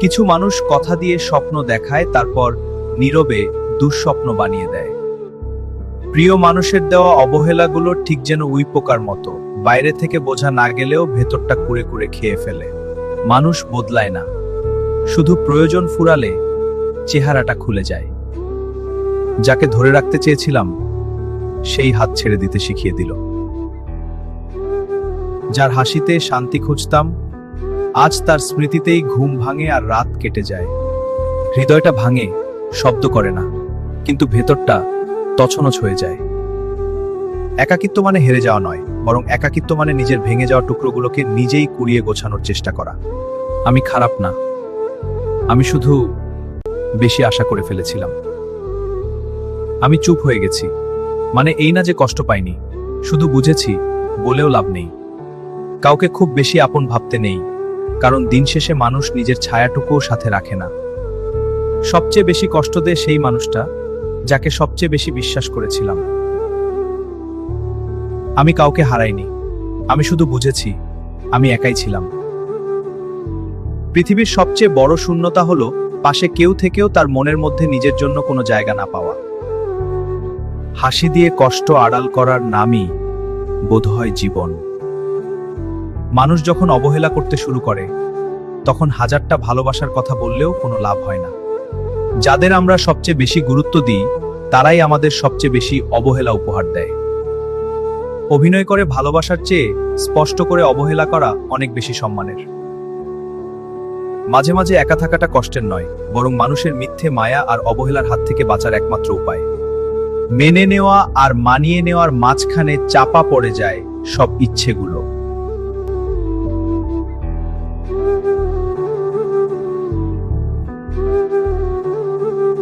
কিছু মানুষ কথা দিয়ে স্বপ্ন দেখায়, তারপর নীরবে দুঃস্বপ্ন বানিয়ে দেয়। প্রিয় মানুষের দেওয়া অবহেলাগুলো ঠিক যেন উইপোকার মতো, বাইরে থেকে বোঝা না গেলেও ভেতরটা কুরে কুরে খেয়ে ফেলে। মানুষ বদলায় না, শুধু প্রয়োজন ফুরালে চেহারাটা খুলে যায়। যাকে ধরে রাখতে চেয়েছিলাম সেই হাত ছেড়ে দিতে শিখিয়ে দিল। যার হাসিতে শান্তি খুঁজতাম আজ তার স্মৃতিতেই ঘুম ভাঙে আর রাত কেটে যায়। হৃদয়টা ভাঙে, শব্দ করে না, কিন্তু ভেতরটা তছনছ হয়ে যায়। একাকিত্ব মানে হেরে যাওয়া নয়, বরং একাকিত্ব মানে নিজের ভেঙে যাওয়া টুকরোগুলোকে নিজেই কুড়িয়ে গোছানোর চেষ্টা করা। আমি খারাপ না, আমি শুধু বেশি আশা করে ফেলেছিলাম। আমি চুপ হয়ে গেছি, মানে এই না যে কষ্ট পাইনি, শুধু বুঝেছি বলেও লাভ নেই। কাউকে খুব বেশি আপন ভাবতে নেই, কারণ দিন শেষে মানুষ নিজের ছায়াটুকুও সাথে রাখে না। সবচেয়ে বেশি কষ্ট দেয় সেই মানুষটা যাকে সবচেয়ে বেশি বিশ্বাস করেছিলাম। আমি কাউকে হারাইনি, আমি শুধু বুঝেছি আমি একাই ছিলাম। পৃথিবীর সবচেয়ে বড় শূন্যতা হলো পাশে কেউ থেকেও তার মনের মধ্যে নিজের জন্য কোনো জায়গা না পাওয়া। হাসি দিয়ে কষ্ট আড়াল করার নামই বোধহয় জীবন। মানুষ যখন অবহেলা করতে শুরু করে তখন হাজারটা ভালোবাসার কথা বললেও কোনো লাভ হয় না। যাদের আমরা সবচেয়ে বেশি গুরুত্ব দিই তারাই আমাদের সবচেয়ে বেশি অবহেলা উপহার দেয়। অভিনয় করে ভালোবাসার চেয়ে স্পষ্ট করে অবহেলা করা অনেক বেশি সম্মানের। মাঝে মাঝে একা থাকাটা কষ্টের নয়, বরং মানুষের মিথ্যে মায়া আর অবহেলার হাত থেকে বাঁচার একমাত্র উপায়। মেনে নেওয়া আর মানিয়ে নেওয়ার মাঝখানে চাপা পড়ে যায় সব ইচ্ছেগুলো।